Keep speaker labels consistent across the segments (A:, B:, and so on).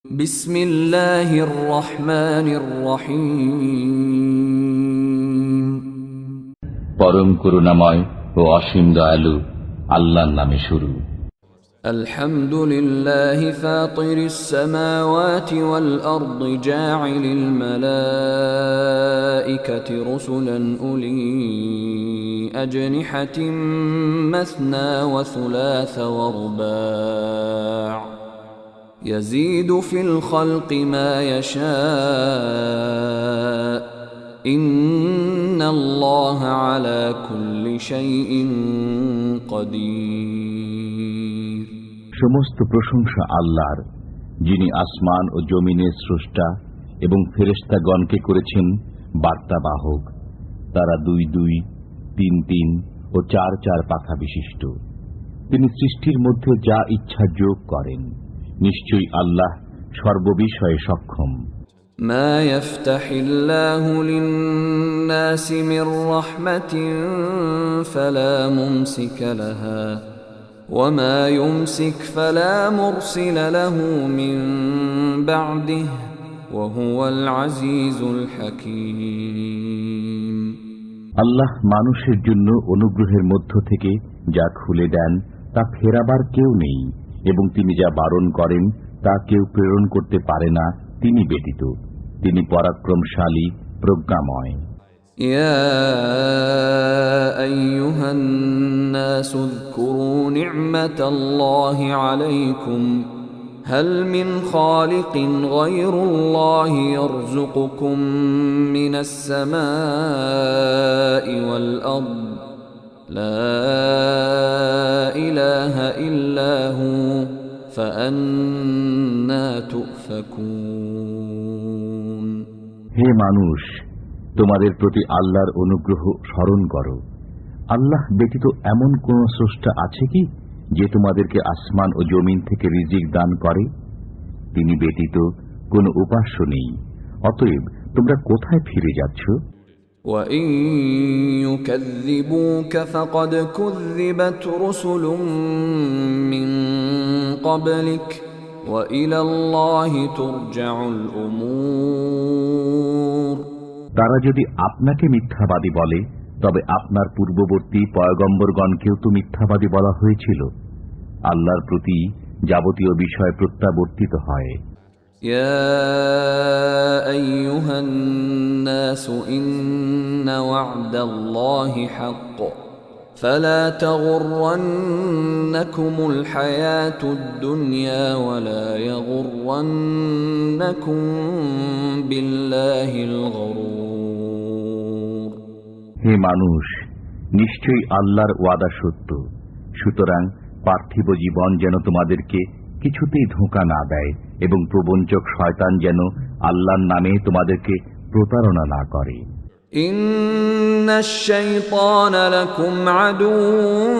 A: বিসমিল্লাহির রহমানির রহিম।
B: পরম করুণাময় ও অসীম দয়ালু আল্লাহর নামে শুরু।
A: আলহামদুলিল্লাহি ফাতিরিস সামাওয়াতি ওয়াল আরদি জাইলিল মালাইকাতি রুসুলান উলি আজনিহাতিন মাসনা ওয়া সুলাসা ওয়া রুবা' يزيد في الخلق ما يشاء إن الله على كل شيء قدير।
B: সমস্ত প্রশংসা আল্লাহর, যিনি আসমান ও জমিনের স্রষ্টা এবং ফেরেশতাগণকে করেছেন বার্তাবাহক। তারা 2 2, 3 3 ও 4 4 পাখা বিশিষ্ট। তিনি সৃষ্টির মধ্যে যা ইচ্ছা যোগ করেন। নিশ্চয়ই আল্লাহ সর্ববিষয়ে সক্ষম।
A: মা ইফতাহিল্লাহু লিন-নাসি মির রাহমাতিন ফালা মুমসিকা লাহা ওয়া মা ইউমসিক ফালা মুরসিলা লাহু মিন বা'দিহি ওয়া হুয়াল আজিজুল হাকীম।
B: আল্লাহ মানুষের জন্য অনুগ্রহের মধ্য থেকে যা খুলে দেন তা ফেরাবার কেউ নেই, এবং তিনি যা বারণ করেন তা কেউ প্রেরণ করতে পারে না তিনি ব্যতীত। তিনি পরাক্রমশালী, প্রজ্ঞাময়।
A: ইয়া আইয়ুহান নাসু যকুরু নি'মাতাল্লাহি আলাইকুম হাল মিন খালিকিন গায়রুল্লাহি ইয়ারযুকুকুম মিনাস সামাই ওয়াল আরদ লা ইলাহা ইল্লা হু ফাআন্না তুফাকুন।
B: হে মানুষ, তোমাদের প্রতি আল্লাহর অনুগ্রহ স্মরণ করো। আল্লাহ ব্যতীত এমন কোন স্রষ্টা আছে কি যে তোমাদেরকে আসমান ও জমিন থেকে রিজিক দান করে? তিনি ব্যতীত কোন উপাস্য নেই। অতএব তোমরা কোথায় ফিরে যাচ্ছ?
A: وَإِن يُكَذِّبُوكَ فَقَدْ كُذِّبَتْ رُسُلٌ مِّن قَبْلِكَ وَإِلَى اللَّهِ تُرْجَعُ الْأُمُورُ।
B: তারা যদি আপনাকে মিথ্যাবাদী বলে, তবে আপনার পূর্ববর্তী পয়গম্বরগণকেও তো মিথ্যাবাদী বলা হয়েছিল। আল্লাহর প্রতি যাবতীয় বিষয় প্রত্যাবর্তিত হয়।
A: يا أيها الناس إن وعد الله حق فلا تغرنكم الحياة الدنيا ولا يغرنكم بالله الغرور।
B: হে মানুষ, নিশ্চয়ই আল্লাহর ওয়াদা সত্য, সুতরাং পার্থিব জীবন যেন তোমাদেরকে কিছুতেই ধোঁকা না দেয়, এবং প্রবঞ্চক শয়তান যেন আল্লাহর নামে তোমাদেরকে প্রতারণা না করে।
A: ইন্নাশ শাইতানা লাকুম আদুউন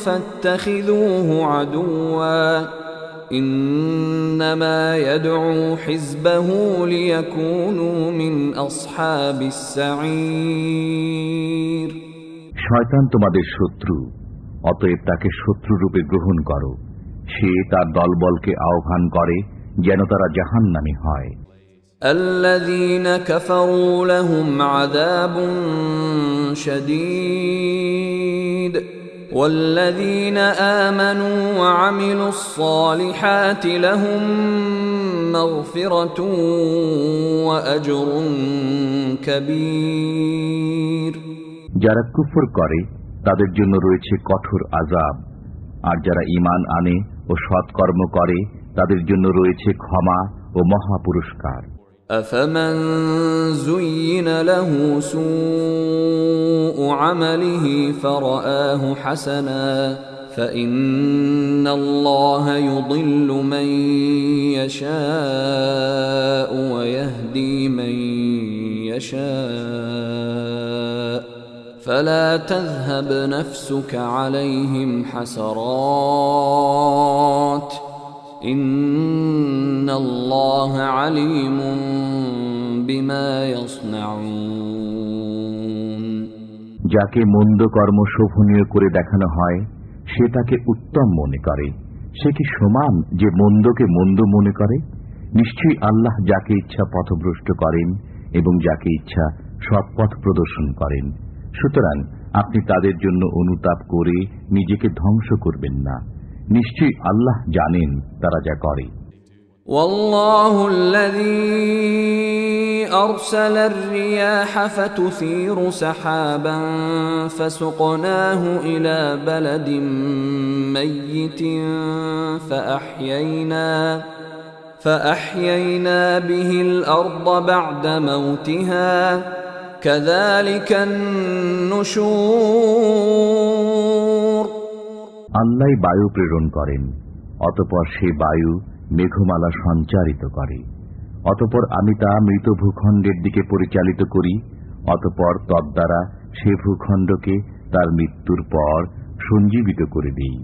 A: ফাত্তাখিযুহু আদুওয়া ইন্নামা ইয়াদউ হিজবাহু লিয়াকুনু মিন আসহাবিস সাঈর।
B: শয়তান তোমাদের শত্রু, অতএব তাকে শত্রুরূপে গ্রহণ করো। সে তার দলবলকে আহ্বান করে যেন তারা জাহান্নামী হয়।
A: الذين كفروا لهم عذاب شديد والذين آمنوا وعملوا الصالحات لهم مغفرة وأجر كبير।
B: যারা কুফর করে তাদের জন্য রয়েছে কঠোর আযাব, আর যারা ঈমান আনে ও সৎকর্ম করে তাদের জন্য রয়েছে ক্ষমা ও মহা পুরস্কার।
A: أفمن زين له سوء عمله فرآه حسنا فإن الله يضل من يشاء ويهدي من يشاء فلا تذهب نفسك عليهم حسرات إن الله عليم بما يصنعون।
B: যাকে মন্দ কর্ম শোভনীয় করে দেখানো হয় সে তাকে উত্তম মনে করে। সে কি সমান যে মন্দকে মন্দ মনে করে? নিশ্চয়ই আল্লাহ যাকে ইচ্ছা পথভ্রষ্ট করেন এবং যাকে ইচ্ছা সৎপথ প্রদর্শন করেন। সুতরাং আপনি তাদের জন্য অনুতাপ করে নিজেকে ধ্বংস করবেন না। নিশ্চয়ই আল্লাহ জানেন তারা যা করে।
A: والله الذي أرسل الرياح فتثير سحابا فسقناه إلى بلد ميت فأحيينا به الأرض بعد موتها كذلك النشور
B: আল্লাহই বায়ু প্রেরণ করেন, অতঃপর সে বায়ু মেঘমালা সঞ্চারিত করে। অতঃপর আমি তা মৃত ভূখণ্ডের দিকে পরিচালিত করি। অতঃপর তদ্বারা সে ভূখণ্ডকে তার মৃত্যুর পর সঞ্জীবিত করে দিই।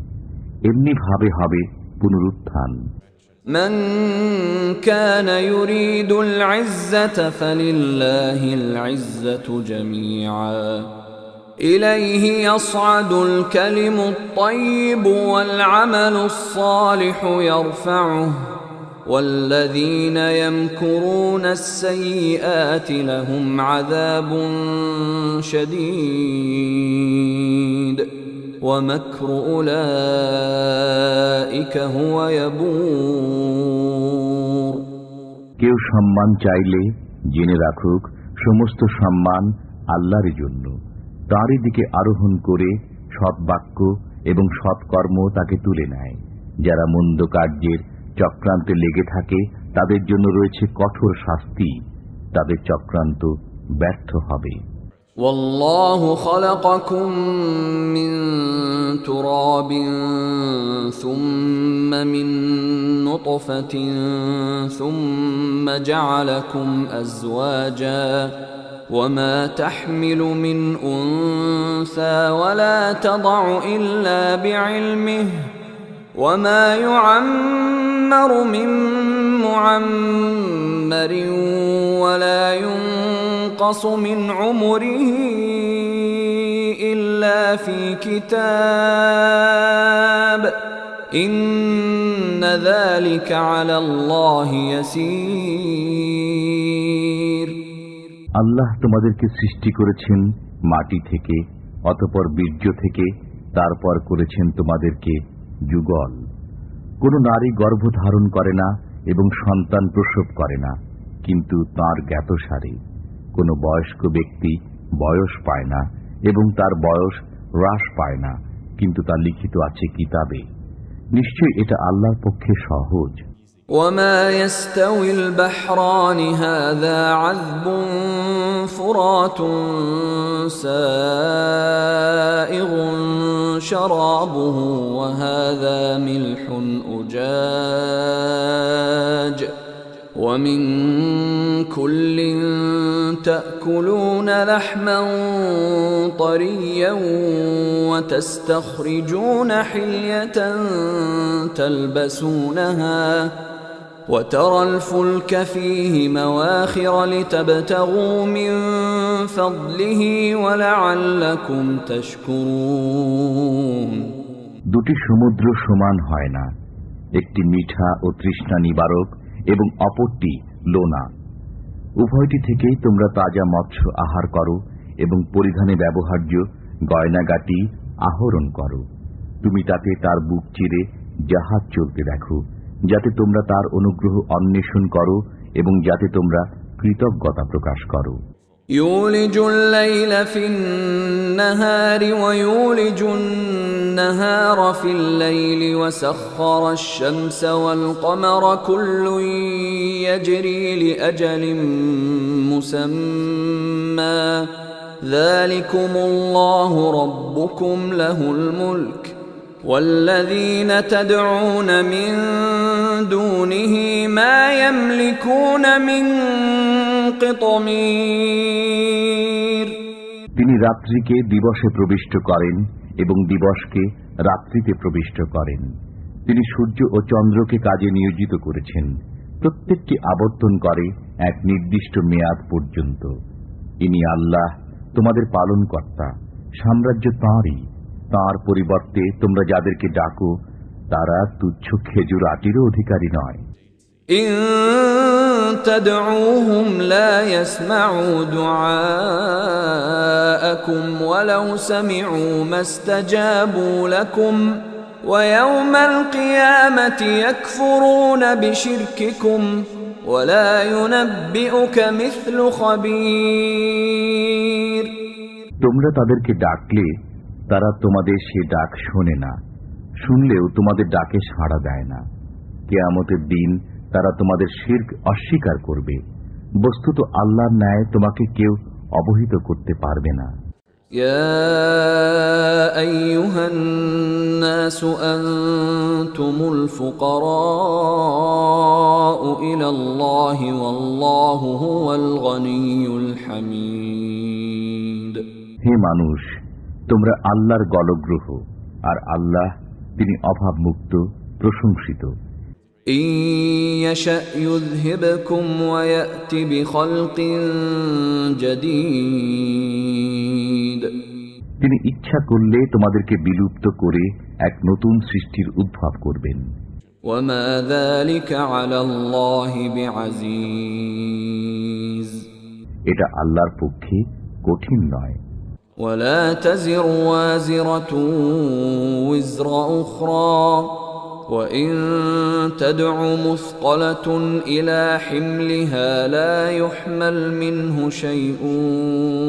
B: এমনি ভাবে হবে পুনরুত্থান।
A: من كان يريد العزة فلله العزة جميعا إليه يصعد الكلم الطيب والعمل الصالح يرفعه والذين يمكرون السيئات لهم عذاب شديد ومكر أولئك هو يبور
B: কেউ সম্মান চাইলে জেনে রাখুক সমস্ত সম্মান আল্লাহর জন্য। তাঁরই দিকে আরোহণ করে সৎবাক্য এবং সৎকর্ম তাকে তুলে নেয়। যারা মন্দ কার্যের চক্রান্তে লেগে থাকে তাদের জন্য রয়েছে কঠোর শাস্তি। তাদের চক্রান্ত ব্যর্থ হবে।
A: والله خلقكم من تراب ثم من نطفة ثم جعلكم أزواجا وما تحمل من أنثى ولا تضع إلا بعلمه وما يعمر من معمر ولا ينقص من عمره إلا في كتاب إن ذلك على الله يسير
B: আল্লাহ তোমাদেরকে সৃষ্টি করেছেন মাটি থেকে, অতঃপর বীর্য থেকে, তারপর করেছেন তোমাদেরকে যুগল। কোন নারী গর্ভ ধারণ করে না এবং সন্তান প্রসব করে না, কিন্তু তাঁর জ্ঞাতসারে। কোন বয়স্ক ব্যক্তি বয়স পায় না এবং তার বয়স হ্রাস পায় না, কিন্তু তা লিখিত আছে কিতাবে। নিশ্চয়ই এটা আল্লাহর পক্ষে সহজ।
A: وما يستوي البحران هذا عذب فرات سائغ شرابه وهذا ملح أجاج ومن كل تأكلون لحما طريا وتستخرجون حلية تلبسونها وترى الفلك فيه مواخر لتبتغوا من فضله ولعلكم تشكرون
B: দুটি সমুদ্র সমান হয় না, একটি মিঠা ও তৃষ্ণা নিবারক এবং অপরটি লোনা। উভয়টি থেকেই তোমরা তাজা মৎস্য আহার করো এবং পরিধানে ব্যবহার্য গয়নাগাটি আহরণ করো। তুমি তাতে তার বুক চিরে জাহাজ চলতে দেখো, যাতে তোমরা তার অনুগ্রহ অন্বেষণ করো এবং যাতে তোমরা কৃতজ্ঞতা প্রকাশ করো।
A: يولج الليل في النهار ويولج النهار في الليل وسخر الشمس والقمر كل يجري لأجل مسمى ذلكم الله ربكم له الملك والذين تدعون من دونه ما يملكون من قطمير
B: তিনি রাত্রিকে দিবসে প্রবিষ্ট করেন এবং দিবসকে রাত্রিতে প্রবিষ্ট করেন। তিনি সূর্য ও চন্দ্রকে কাজে নিয়োজিত করেছেন, প্রত্যেকটি আবর্তন করে এক নির্দিষ্ট মেয়াদ পর্যন্ত। ইনি আল্লাহ তোমাদের পালনকর্তা, সাম্রাজ্য তাঁরই। তাঁর পরিবর্তে তোমরা যাদেরকে ডাকো তারা তুচ্ছ খেজুর আটিরও অধিকারী নয়।
A: إن تدعوهم لا يسمعوا دعاءكم ولو سمعوا ما استجابوا لكم ويوم القيامة يكفرون بشرككم ولا ينبئك مثل خبير।
B: তোমরা তাদেরকে ডাকলে তারা তোমাদের সে ডাক শোনে না, শুনলেও তোমাদের ডাকে সাড়া দেয় না। কিয়ামতের দিন তারা তোমাদের শিরক অস্বীকার করবে। বস্তুত আল্লাহর ন্যায় তোমাকে কেউ অবহিত করতে পারবে না।
A: يا أيها الناس أنتم الفقراء إلى الله والله هو الغني الحميد।
B: হে মানুষ, তোমরা আল্লাহর গলগ্রহ, আর আল্লাহ তিনি অভাবমুক্ত, প্রশংসিত।
A: إن يشأ يذهبكم ويأت بخلق جديد।
B: তিনি ইচ্ছা করলে তোমাদেরকে বিলুপ্ত করে এক নতুন সৃষ্টির উদ্ভব করবেন।
A: وما ذلك على الله بعزيز।
B: এটা আল্লাহর পক্ষে কঠিন নয়।
A: ولا تزر وازرة وزر أخرى وإن تدع مثقلة إلى حملها لا يحمل منه شيء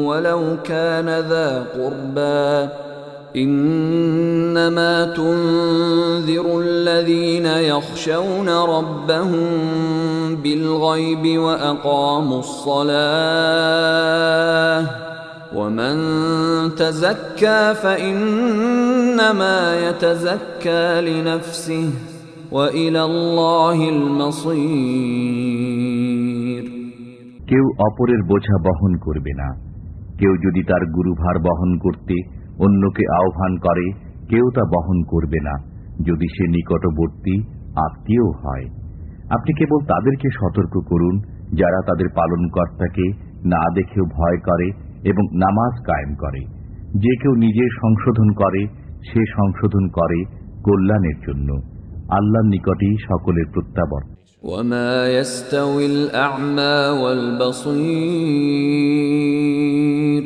A: ولو كان ذا قربى إنما تنذر الذين يخشون ربهم بالغيب وأقاموا الصلاة ومن تزكى فإنما يتزكى لنفسه وإلى الله المصير।
B: কেউ অপরের বোঝা বহন করবে না। কেউ যদি তার গুরুভার বহন করতে অন্যকে আহ্বান করে, কেউ তা বহন করবে না, যদি সে নিকটবর্তী আত্মীয় হয়। আপনি কেবল তাদেরকে সতর্ক করুন যারা তাদের পালনকর্তাকে না দেখেও ভয় করে এবং নামাজ কায়েম করে। যে কেউ নিজের সংশোধন করে, সে সংশোধন করে কল্যাণের জন্য। আল্লাহর নিকটেই সকলের প্রত্যাবর্তন।
A: وما يستوي الأعمى والبصير।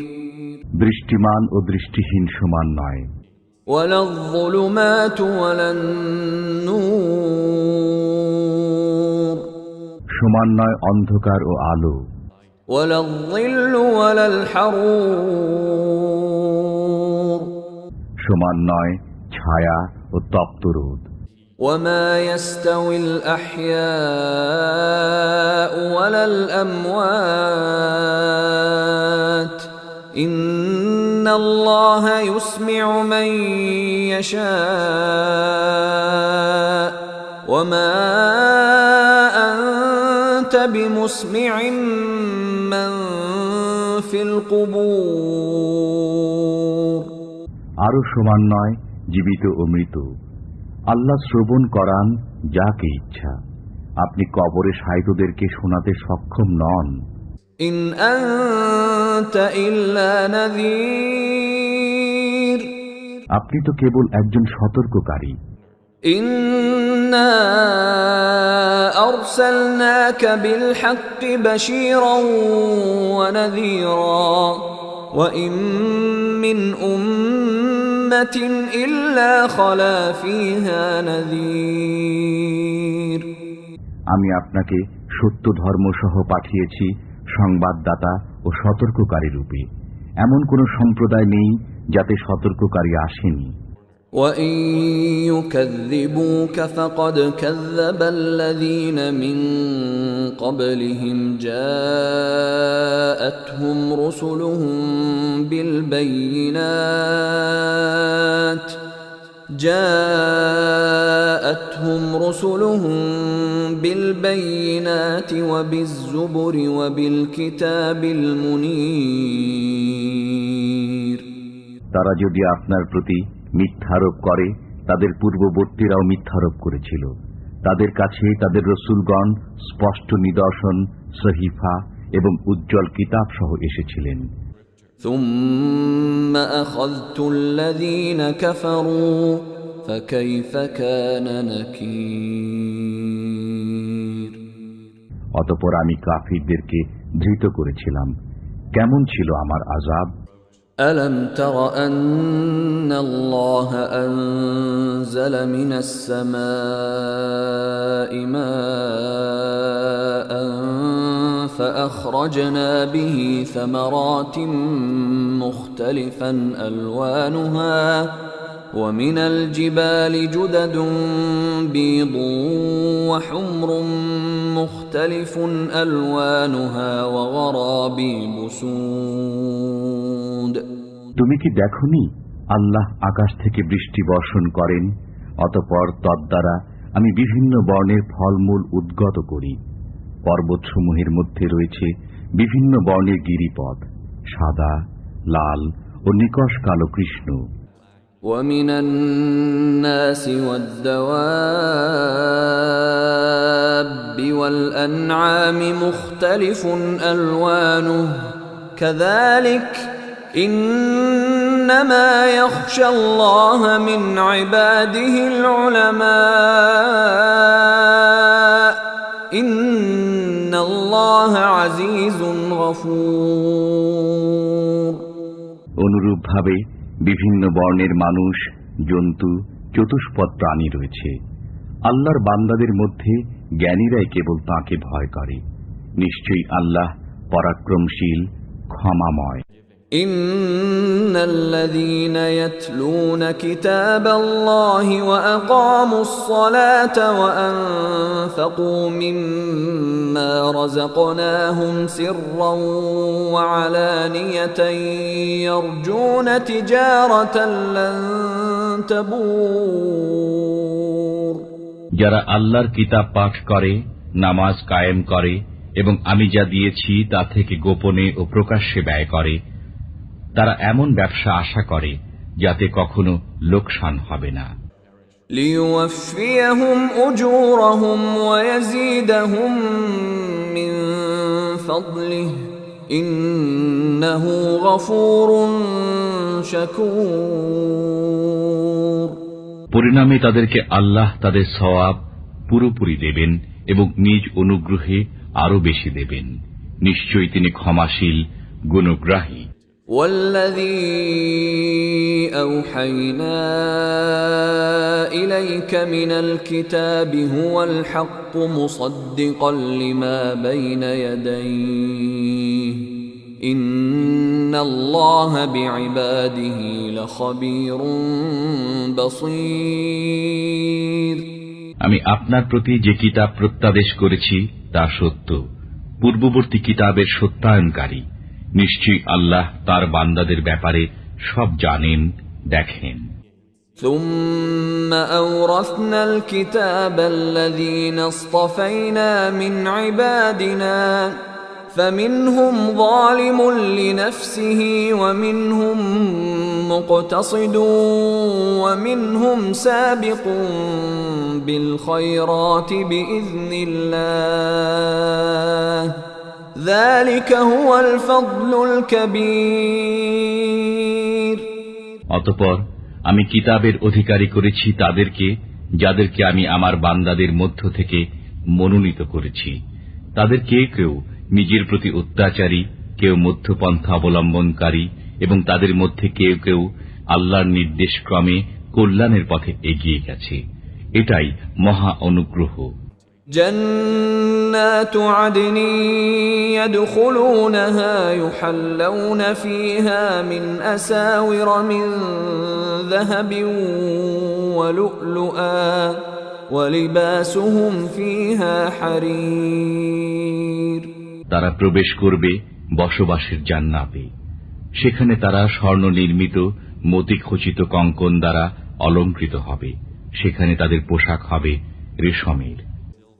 B: দৃষ্টিমান ও দৃষ্টিহীন সমান নয়।
A: ولا الظلمات ولا النور।
B: সমান নয় অন্ধকার ও আলো।
A: ولا الظل ولا الحرور।
B: সমান নয় ছায়া ও তপ্ত রোদ।
A: وما يستوي الأحياء ولا الأموات إن الله يسمع من يشاء وما أنت بمسمع من في القبور।
B: আরো সমান নয় জীবিত ও মৃত। আল্লাহ শ্রবণ করান যাকে ইচ্ছা। আপনি কবরে শায়িতদেরকে শোনাতে সক্ষম নন।
A: ইন আনতা ইল্লা নাযীর।
B: আপনি তো কেবল একজন সতর্ককারী।
A: ইন্না আরসালনাকা বিল হাক্কি বাশীরান ওয়া নাযীরা ওয়া ইন মিন উম্মাতিন ইল্লা খালা ফীহা নাযীর।
B: আমি আপনাকে সত্য ধর্ম সহ পাঠিয়েছি সংবাদদাতা ও সতর্ককারী রূপে। এমন কোন সম্প্রদায় নেই যাতে সতর্ককারী আসেনি।
A: وَإِن يُكَذِّبُوكَ فَقَدْ كَذَّبَ الَّذِينَ مِن قَبْلِهِمْ جَاءَتْهُمْ رُسُلُهُم بِالْبَيِّنَاتِ وَبِالزُّبُرِ وَبِالْكِتَابِ الْمُنِيرِ।
B: তারা যদি আপনার প্রতি মিথ্যারোপ করে, তাদের পূর্ববর্তীরাও মিথ্যারোপ করেছিল। তাদের কাছে তাদের রসুলগণ স্পষ্ট নিদর্শন, সহিফা এবং উজ্জ্বল কিতাব সহ এসেছিলেন।
A: ثُمَّ أَخَذْتُ الَّذِينَ كَفَرُوا فَكَيْفَ كَانَ نَكِيرِ।
B: অতঃপর আমি কাফিরদেরকে ধৃত করেছিলাম। কেমন ছিল আমার আযাব?
A: ألم تر أن الله أنزل من السماء ماء فأخرجنا به ثمرات مختلفا ألوانها ومن الجبال جدد بيض وحمر مختلف ألوانها وغرابيب سود।
B: তুমি কি দেখনি আল্লাহ আকাশ থেকে বৃষ্টি বর্ষণ করেন, অতঃপর তদ্বারা আমি বিভিন্ন বর্ণের ফলমূল উদ্গত করি। পর্বতসমূহের মধ্যে রয়েছে বিভিন্ন বর্ণের গিরিপথ, সাদা, লাল ও নিকষ কালো কৃষ্ণ।
A: ومن الناس والدواب والأنعام مختلف ألوانه كذلك إنما يخشى الله من عباده العلماء إن الله عزيز غفور।
B: অনুরূপভাবে বিভিন্ন বর্ণের মানুষ, জন্তু, চতুষ্পদ প্রাণী রয়েছে। আল্লাহর বান্দাদের মধ্যে জ্ঞানীরাই কেবল তাঁকে ভয় করে। নিশ্চয়ই আল্লাহ পরাক্রমশীল, ক্ষমাময়।
A: ইন্নাল্লাযীনা ইয়াতলুনা কিতাবাল্লাহি ওয়া আকামুস সালাতা ওয়া আনফাকু মিম্মা রাযাকনাহুম সিররান ওয়া আলানিয়াতান ইয়ারজুনা তিজারাতান লান তাবুর।
B: যারা আল্লাহর কিতাব পাঠ করে, নামাজ কায়েম করে এবং আমি যা দিয়েছি তা থেকে গোপনে ও প্রকাশ্যে ব্যয় করে, তারা এমন ব্যবসা আশা করে যাতে কখনো লোকসান হবে না।
A: লিইউফিয়াহুম উজুরাহুম ওয়া ইয়াজিদাহুম মিন ফাদলিহি ইন্নাহু গফুরুন শাকুর।
B: পরিণামে তাদেরকে আল্লাহ তাদের সওয়াব পুরোপুরি দেবেন এবং নিজ অনুগ্রহে আরো বেশি দেবেন। নিশ্চয়ই তিনি ক্ষমাশীল, গুণগ্রাহী।
A: والذي أوحينا إليك من الكتاب هو الحق مصدقا لما بين يديه إن الله بعباده لخبير بصير।
B: আমি আপনার প্রতি যে কিতাব প্রত্যাদেশ করেছি তা সত্য, পূর্ববর্তী কিতাবের সত্যায়নকারী। নিশ্চয়ই আল্লাহ তার বান্দাদের ব্যাপারে সব জানেন, দেখেন।
A: ثم أورثنا الكتاب الذين اصطفينا من عبادنا فمنهم ظالم لنفسه ومنهم مقتصد ومنهم سابق بالخيرات بإذن الله ذلك هو الفضل الكبير।
B: অতঃপর আমি কিতাবের অধিকারী করেছি তাদেরকে যাদেরকে আমি আমার বান্দাদের মধ্য থেকে মনোনীত করেছি। তাদের কেউ নিজের প্রতি অত্যাচারী, কেউ মধ্যপন্থা অবলম্বনকারী এবং তাদের মধ্যে কেউ আল্লাহর নির্দেশক্রমে কল্যাণের পথে এগিয়ে গেছে। এটাই মহা অনুগ্রহ।
A: جنات عدن يدخلونها يحلون فيها من أساور من ذهب ولؤلؤا ولباسهم فيها حرير।
B: তারা প্রবেশ করবে বসবাসের জান্নাতে। সেখানে তারা স্বর্ণ নির্মিত মতিখচিত কঙ্কন দ্বারা অলঙ্কৃত হবে। সেখানে তাদের পোশাক হবে রেশমের।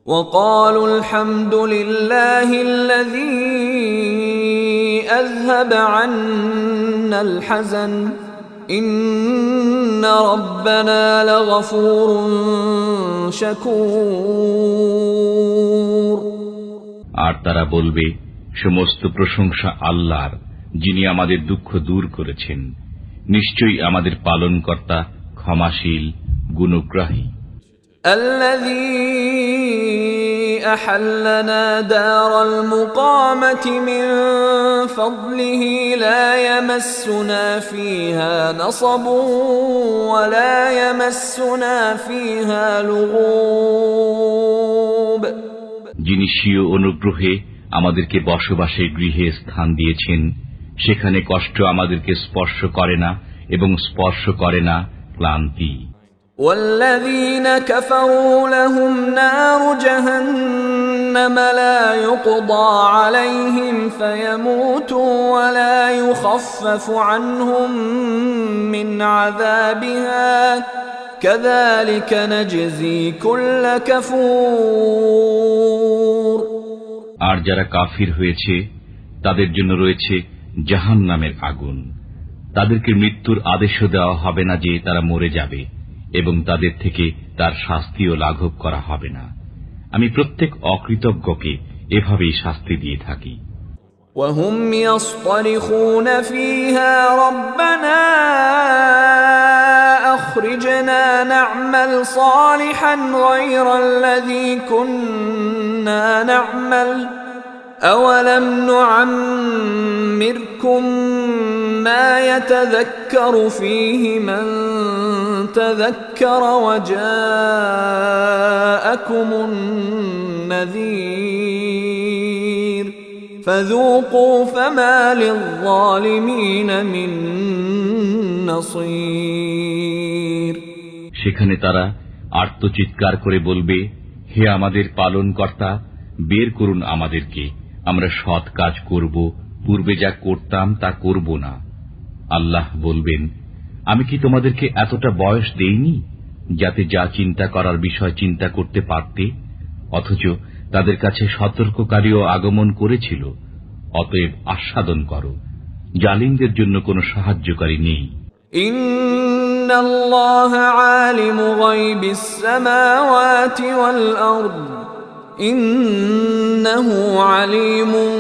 A: وقالوا الحمد لله الذي أذهب عنا الحزن إن ربنا لغفور شكور।
B: আর তারা বলবে, সমস্ত প্রশংসা আল্লাহর, যিনি আমাদের দুঃখ দূর করেছেন। নিশ্চয়ই আমাদের পালনকর্তা ক্ষমাশীল, গুণগ্রাহী।
A: الذي أحلنا دار المقامة من فضله لا يمسنا فيها نصب ولا يمسنا فيها لغوب
B: যিনি স্বীয় অনুগ্রহে আমাদেরকে বসবাসের গৃহে স্থান দিয়েছেন, সেখানে কষ্ট আমাদেরকে স্পর্শ করে না এবং স্পর্শ করে না ক্লান্তি।
A: والذين كفروا لهم نار جهنم لا يقضى عليهم فيموتوا ولا يخفف عنهم من عذابها كذلك نجزي كل كفور
B: আর যারা কাফির হয়েছে তাদের জন্য রয়েছে জাহান্নামের আগুন। তাদেরকে মৃত্যুর আদেশও দেওয়া হবে না যে তারা মরে যাবে, এবং তাদের থেকে তার শাস্তিও লাঘব করা হবে না। আমি প্রত্যেক অকৃতজ্ঞকে এভাবেই শাস্তি দিয়ে থাকি।
A: وهم يصطرخون فيها ربنا أخرجنا نعمل صالحا غير الذي كنا نعمل أولم نعمركم ما يتذكر فيه من تذكر وجاءكم النذير فذوقوا فما للظالمين من نصير
B: সেখানে তারা আর্তচিৎকার করে বলবে, হে আমাদের পালনকর্তা, বের করুন আমাদেরকে, আমরা সৎ কাজ করব, পূর্বে যা করতাম তা করব না। আল্লাহ বলবেন, আমি কি তোমাদেরকে এতটা বয়স দেইনি যাতে যা চিন্তা করার বিষয় চিন্তা করতে পারতে? অথচ তাদের কাছে সতর্ককারীও আগমন করেছিল। অতএব আস্বাদন করো, জালিমদের জন্য কোনো সাহায্যকারী নেই।
A: ইন্নাল্লাহা আলিমু গায়বিস সামাওয়াতি ওয়াল আরদ ইন্নাহু আলিমুম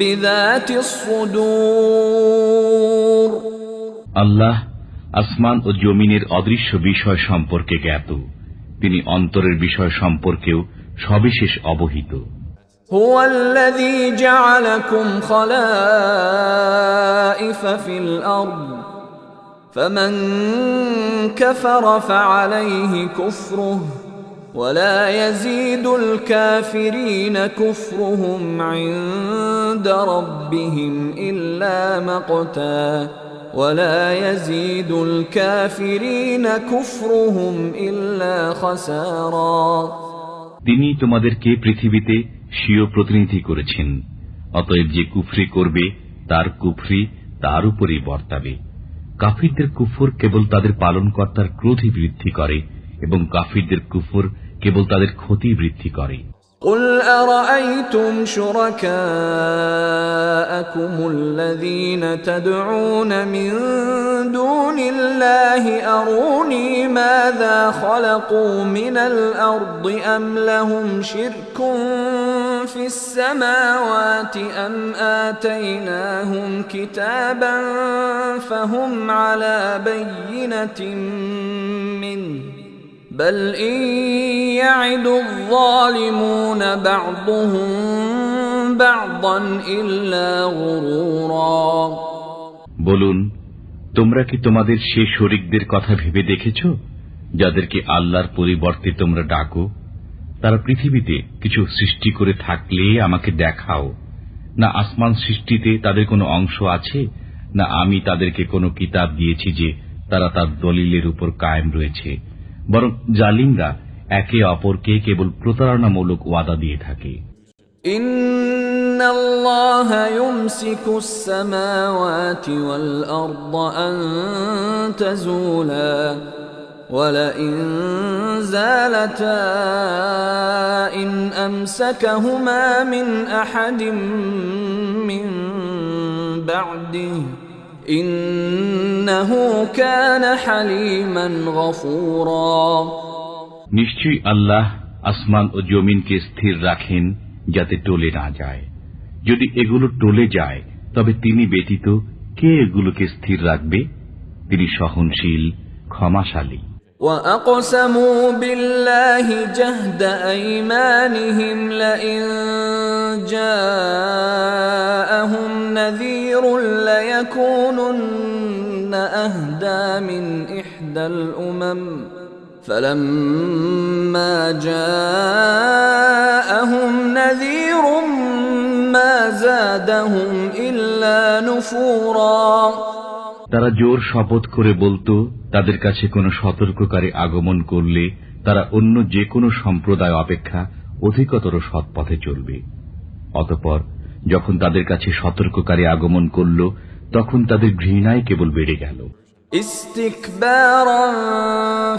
A: বিযাতিস সুদূর
B: আল্লাহ আসমান ও জমিনের অদৃশ্য বিষয় সম্পর্কে জ্ঞাত, তিনি অন্তরের বিষয় সম্পর্কেও সবিশেষ অবহিত।
A: হুয়াল্লাযী জা'আলাকুম খালাইফা ফিল আরদ ফামান কাফারা ফা'আলাইহি কুফরুহু ওয়ালা ইয়াজিদুল কাফিরিনা কুফরুহুম 'ইনদা রাব্বিহিম ইল্লা মাকতা ولا يزيد الكافرين كفرهم إلا خسارا
B: তিনি তোমাদেরকে পৃথিবীতে স্বীয় প্রতিনিধি করেছেন, অতএব যে কুফরি করবে তার কুফরি তার উপরেই বর্তাবে। কাফিরদের কুফর কেবল তাদের পালনকর্তার ক্রোধই বৃদ্ধি করে, এবং কাফিরদের কুফর কেবল তাদের ক্ষতি বৃদ্ধি করে।
A: قل أرأيتم شركاءكم الذين تدعون من دون الله أروني ماذا خلقوا من الأرض أم لهم شرك في السماوات أم آتيناهم كتابا فهم على بينة منه بل إن يعد الظالمون بعضهم بعضا إلا غرورا
B: বলুন, তোমরা কি তোমাদের সেই শরীকদের কথা ভেবে দেখেছ যাদেরকে আল্লাহর পরিবর্তে তোমরা ডাকো? তারা পৃথিবীতে কিছু সৃষ্টি করে থাকলে আমাকে দেখাও। না আসমান সৃষ্টিতে তাদের কোনো অংশ আছে, না আমি তাদেরকে কোনো কিতাব দিয়েছি যে তারা তার দলিলের উপর কায়েম রয়েছে। বরং জালিমরা একে অপরকে কেবল প্রতারণামূলক ওয়াদা দিয়ে থাকে।
A: ইন্নাল্লাহা ইউমসিকুস সামাওয়াতি ওয়াল আরদা আন তাযুলা ولئن زالتا إن أمسكهما من أحد من بعده إنه كان حليما غفورا
B: নিশ্চয়ই আল্লাহ আসমান ও জমিনকে স্থির রাখেন যাতে টলে না যায়। যদি এগুলো টলে যায় তবে তিনি ব্যতীত কে এগুলোকে স্থির রাখবে? তিনি সহনশীল, ক্ষমাশালী।
A: وأقسموا بالله جهد أيمانهم لئن جاءهم نذير ليكونن أهدى من إحدى الأمم فلما جاءهم نذير ما زادهم إلا نفورا
B: তারা জোর শপথ করে বলতো, তাদের কাছে কোনো সতর্ককারী আগমন করলে তারা অন্য যে কোনো সম্প্রদায় অপেক্ষা অধিকতর সৎপথে চলবে। অতঃপর যখন তাদের কাছে সতর্ককারী আগমন করল, তখন তাদের ঘৃণায় কেবল বেড়ে গেল।
A: ইস্তিকবারান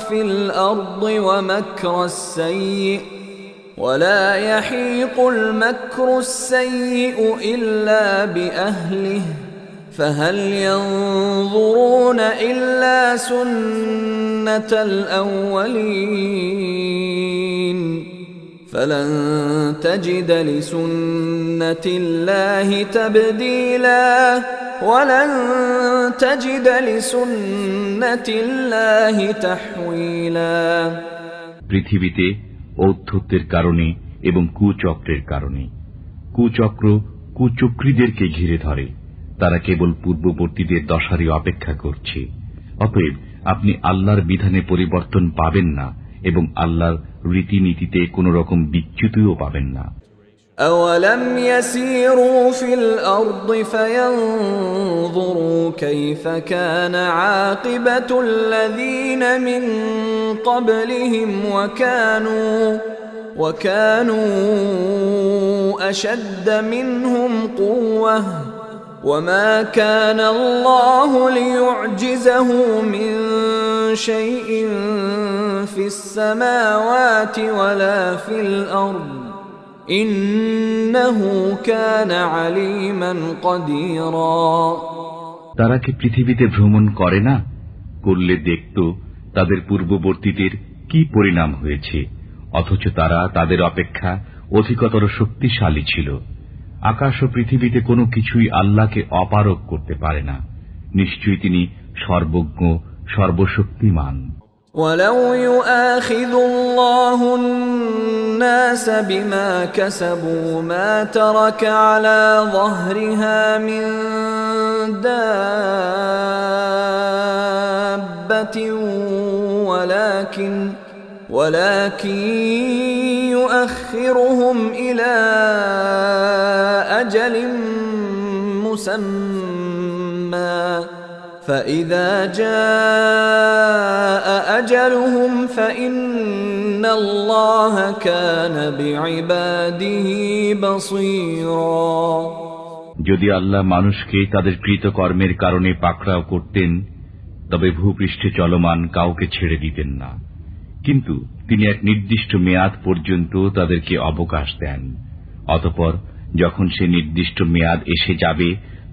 A: ফিল আরদি ওয়া মাকরাস সাইয়্যি ওয়ালা ইয়াহিকুল মাকরুস সাইয়্যিউ ইল্লা বিআহলিহি فهل ينظرون إلا سنة الأولين فلن تجد لسنة الله تبديلا ولن تجد لسنة الله تحويلا
B: পৃথিবীতে ঔদ্ধত্যের কারণে এবং কুচক্রের কারণে কুচক্র কুচক্রীদেরকে ঘিরে ধরে। তারা কেবল পূর্ববর্তীদের দশারই অপেক্ষা করছে। অতএব আপনি আল্লাহর বিধানে পরিবর্তন পাবেন না এবং আল্লাহর রীতিনীতিতে কোন রকম বিচ্যুতিও পাবেন না।
A: أولم يسيروا في الأرض فينظروا كيف كان عاقبة الذين من قبلهم وكانوا أشد منهم قوة وما كان الله ليعجزه من شيء في السماوات ولا في الأرض إنه كان عليما قديرا
B: তারা কি পৃথিবীতে ভ্রমণ করে না? করলে দেখত তাদের পূর্ববর্তীদের কি পরিণাম হয়েছে, অথচ তারা তাদের অপেক্ষা অধিকতর শক্তিশালী ছিল। আকাশ ও পৃথিবীতে কোনো কিছুই আল্লাহকে অপারগ করতে পারে না। নিশ্চয়ই তিনি সর্বজ্ঞ সর্বশক্তিমান।
A: ولو يؤاخذ الله الناس بما كسبوا ما ترك على ظهرها من دابة ولكن يؤخرهم إلى أجل مسمى فإذا جاء أجلهم فإن الله كان بعباده بصيرا
B: যদি আল্লাহ মানুষকে তাদের কৃতকর্মের কারণে পাকড়াও করতেন, তবে ভূপৃষ্ঠে চলমান কাউকে ছেড়ে দিতেন না, কিন্তু তিনি এক নির্দিষ্ট মেয়াদ পর্যন্ত তাদেরকে অবকাশ দেন। অতঃপর যখন সে নির্দিষ্ট মেয়াদ এসে যাবে,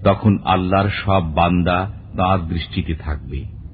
B: তখন আল্লাহর সব বান্দা তাঁর দৃষ্টিতে থাকবে।